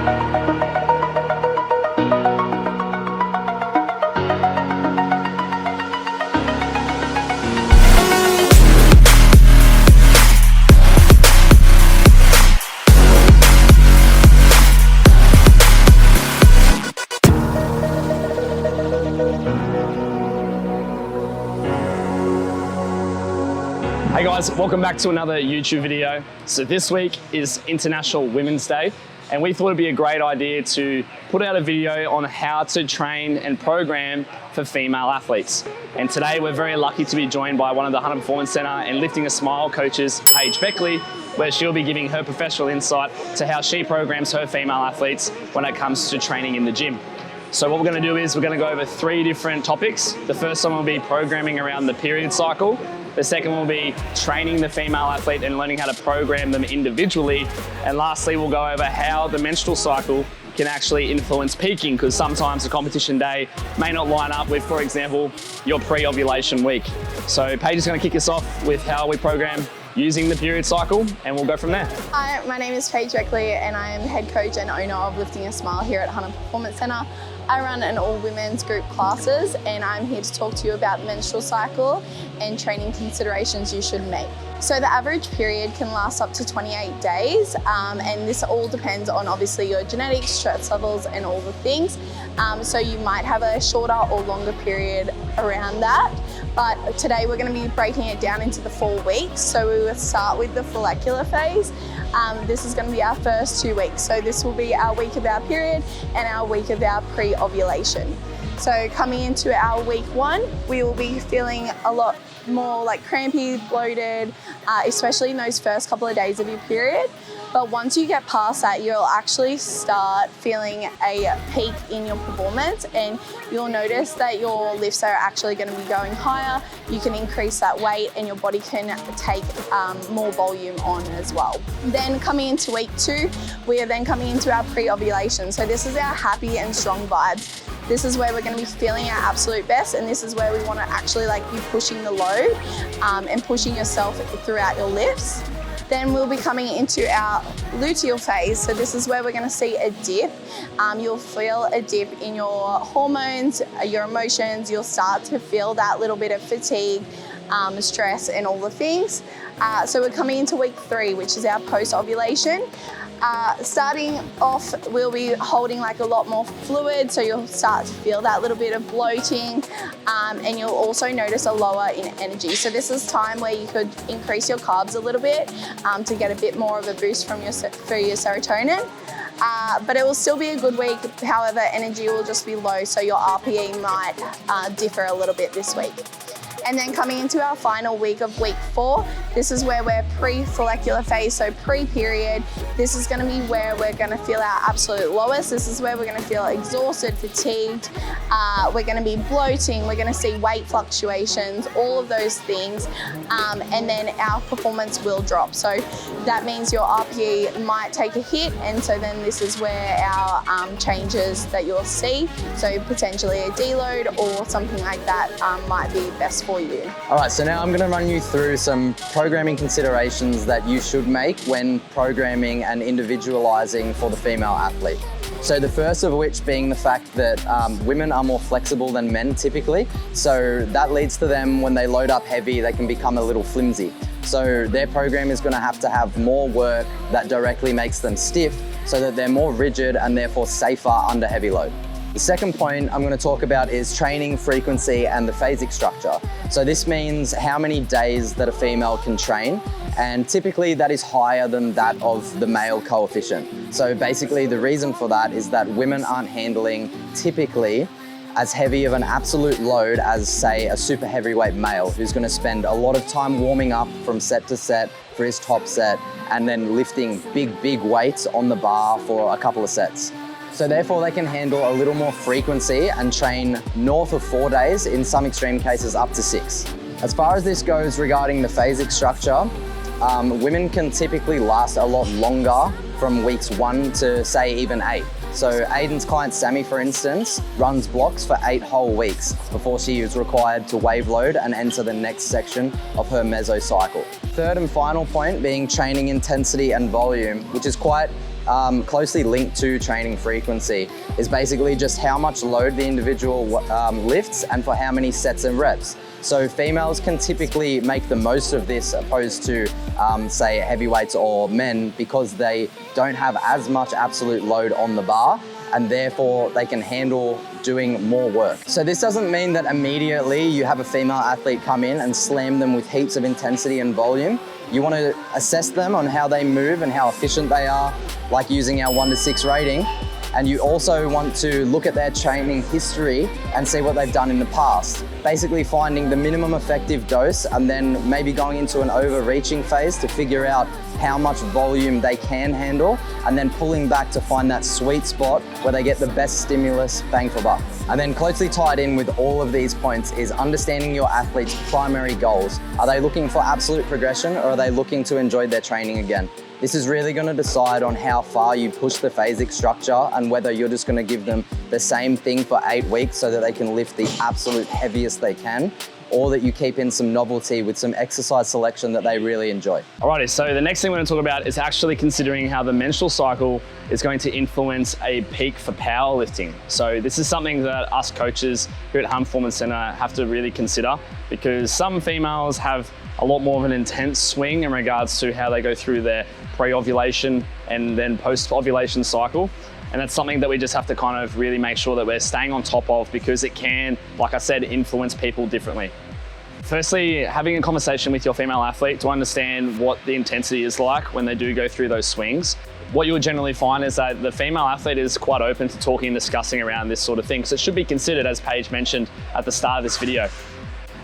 Hey guys, welcome back to another YouTube video. So this week is International Women's Day, and we thought it'd be a great idea to put out a video on how to train and program for female athletes. And today we're very lucky to be joined by one of the Hunter Performance Center and Lifting a Smile coaches, Paige Beckley, where she'll be giving her professional insight to how she programs her female athletes when it comes to training in the gym. So what we're going to do is we're going to go over 3 different topics. The first one will be programming around the period cycle. The second will be training the female athlete and learning how to program them individually. And lastly, we'll go over how the menstrual cycle can actually influence peaking, because sometimes a competition day may not line up with, for example, your pre-ovulation week. So Paige is going to kick us off with how we program using the period cycle, and we'll go from there. Hi, my name is Paige Beckley and I am head coach and owner of Lifting a Smile here at Hunter Performance Center. I run an all-women's group classes and I'm here to talk to you about the menstrual cycle and training considerations you should make. So the average period can last up to 28 days and this all depends on obviously your genetics, stress levels and all the things. So you might have a shorter or longer period around that. But today we're going to be breaking it down into the 4 weeks. So we will start with the follicular phase. This is going to be our first 2 weeks. So this will be our week of our period and our week of our pre-ovulation. So coming into our week 1, we will be feeling a lot more like crampy, bloated, especially in those first couple of days of your period. But once you get past that, you'll actually start feeling a peak in your performance and you'll notice that your lifts are actually going to be going higher. You can increase that weight and your body can take more volume on as well. Then coming into week 2, we are then coming into our pre-ovulation. So this is our happy and strong vibes. This is where we're going to be feeling our absolute best, and this is where we want to actually be pushing the load and pushing yourself throughout your lifts. Then we'll be coming into our luteal phase. So this is where we're going to see a dip. You'll feel a dip in your hormones, your emotions. You'll start to feel that little bit of fatigue, stress and all the things. So we're coming into week 3, which is our post-ovulation. Starting off, we'll be holding a lot more fluid, so you'll start to feel that little bit of bloating, and you'll also notice a lower in energy. So this is time where you could increase your carbs a little bit to get a bit more of a boost for your serotonin. But it will still be a good week. However, energy will just be low, so your RPE might differ a little bit this week. And then coming into our final week of week 4, this is where we're pre-follicular phase, so pre-period. This is going to be where we're going to feel our absolute lowest. This is where we're going to feel exhausted, fatigued. We're going to be bloating. We're going to see weight fluctuations, all of those things. And then our performance will drop. So that means your RPE might take a hit. And so then this is where our changes that you'll see. So potentially a deload or something like that might be best for you. All right, so now I'm going to run you through some programming considerations that you should make when programming and individualizing for the female athlete. So the first of which being the fact that women are more flexible than men typically. So that leads to them, when they load up heavy, they can become a little flimsy. So their program is going to have more work that directly makes them stiff so that they're more rigid and therefore safer under heavy load. The second point I'm going to talk about is training frequency and the phasic structure. So this means how many days that a female can train, and typically that is higher than that of the male coefficient. So basically the reason for that is that women aren't handling typically as heavy of an absolute load as, say, a super heavyweight male who's going to spend a lot of time warming up from set to set for his top set and then lifting big weights on the bar for a couple of sets. So therefore they can handle a little more frequency and train north of 4 days, in some extreme cases up to 6. As far as this goes regarding the phasic structure, women can typically last a lot longer from weeks 1 to say even 8. So Aiden's client Sammy, for instance, runs blocks for 8 whole weeks before she is required to wave load and enter the next section of her mesocycle. Third and final point being training intensity and volume, which is quite closely linked to training frequency, is basically just how much load the individual lifts and for how many sets and reps. So females can typically make the most of this opposed to, say, heavyweights or men, because they don't have as much absolute load on the bar, and therefore they can handle doing more work. So this doesn't mean that immediately you have a female athlete come in and slam them with heaps of intensity and volume. You want to assess them on how they move and how efficient they are, like using our 1 to 6 rating. And you also want to look at their training history and see what they've done in the past. Basically finding the minimum effective dose and then maybe going into an overreaching phase to figure out how much volume they can handle, and then pulling back to find that sweet spot where they get the best stimulus bang for buck. And then closely tied in with all of these points is understanding your athlete's primary goals. Are they looking for absolute progression, or are they looking to enjoy their training again? This is really going to decide on how far you push the phasic structure and whether you're just going to give them the same thing for 8 weeks so that they can lift the absolute heaviest they can, or that you keep in some novelty with some exercise selection that they really enjoy. Alrighty, so the next thing we're going to talk about is actually considering how the menstrual cycle is going to influence a peak for powerlifting. So this is something that us coaches here at Home Performance Center have to really consider, because some females have a lot more of an intense swing in regards to how they go through their pre-ovulation and then post-ovulation cycle. And that's something that we just have to kind of really make sure that we're staying on top of, because it can, like I said, influence people differently. Firstly, having a conversation with your female athlete to understand what the intensity is like when they do go through those swings. What you'll generally find is that the female athlete is quite open to talking and discussing around this sort of thing. So it should be considered, as Paige mentioned at the start of this video.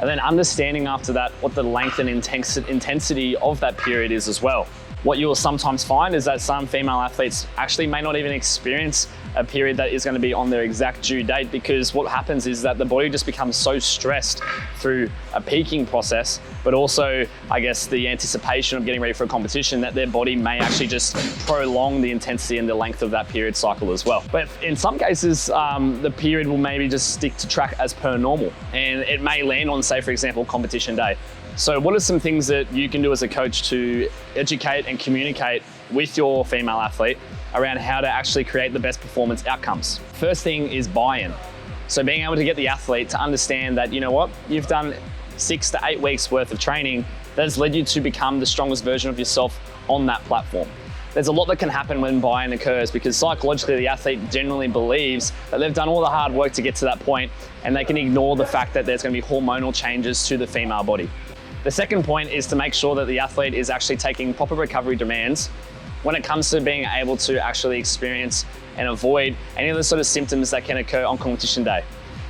And then understanding after that what the length and intensity of that period is as well. What you will sometimes find is that some female athletes actually may not even experience a period that is going to be on their exact due date, because what happens is that the body just becomes so stressed through a peaking process, but also, I guess, the anticipation of getting ready for a competition, that their body may actually just prolong the intensity and the length of that period cycle as well. But in some cases, the period will maybe just stick to track as per normal, and it may land on, say, for example, competition day. So what are some things that you can do as a coach to educate and communicate with your female athlete around how to actually create the best performance outcomes? First thing is buy-in. So being able to get the athlete to understand that, you know what, you've done 6 to 8 weeks worth of training that has led you to become the strongest version of yourself on that platform. There's a lot that can happen when buy-in occurs, because psychologically the athlete generally believes that they've done all the hard work to get to that point, and they can ignore the fact that there's going to be hormonal changes to the female body. The second point is to make sure that the athlete is actually taking proper recovery demands when it comes to being able to actually experience and avoid any of the sort of symptoms that can occur on competition day,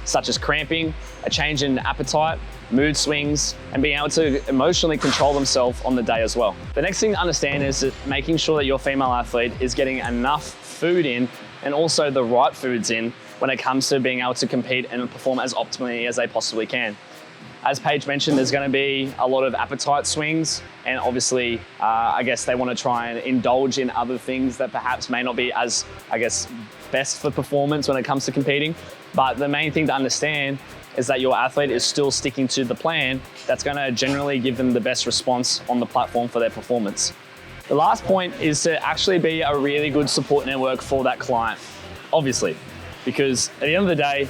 such as cramping, a change in appetite, mood swings, and being able to emotionally control themselves on the day as well. The next thing to understand is that making sure that your female athlete is getting enough food in, and also the right foods in, when it comes to being able to compete and perform as optimally as they possibly can. As Paige mentioned, there's going to be a lot of appetite swings, and obviously, I guess they want to try and indulge in other things that perhaps may not be as, I guess, best for performance when it comes to competing. But the main thing to understand is that your athlete is still sticking to the plan that's going to generally give them the best response on the platform for their performance. The last point is to actually be a really good support network for that client, obviously, because at the end of the day,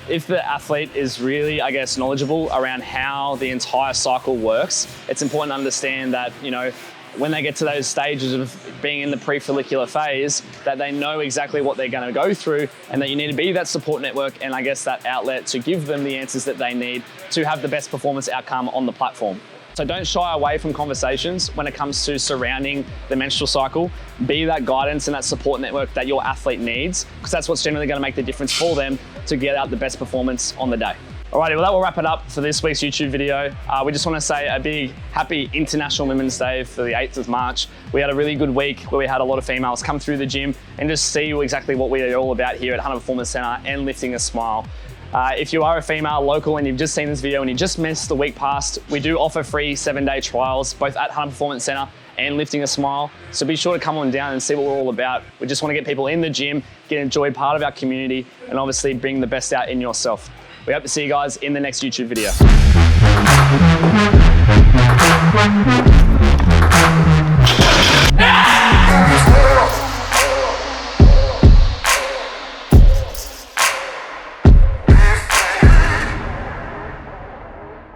if the athlete is really, I guess, knowledgeable around how the entire cycle works, it's important to understand that, you know, when they get to those stages of being in the pre-follicular phase, that they know exactly what they're going to go through, and that you need to be that support network and, I guess, that outlet to give them the answers that they need to have the best performance outcome on the platform. So don't shy away from conversations when it comes to surrounding the menstrual cycle. Be that guidance and that support network that your athlete needs, because that's what's generally going to make the difference for them to get out the best performance on the day. Alrighty, well that will wrap it up for this week's YouTube video. We just want to say a big happy International Women's Day for the 8th of March. We had a really good week where we had a lot of females come through the gym and just see exactly what we are all about here at Hunter Performance Center and Lifting a Smile. If you are a female local and you've just seen this video and you just missed the week past, we do offer free 7-day trials, both at Hunter Performance Center and Lifting a Smile. So be sure to come on down and see what we're all about. We just want to get people in the gym, enjoy part of our community, and obviously bring the best out in yourself. We hope to see you guys in the next YouTube video. Yeah!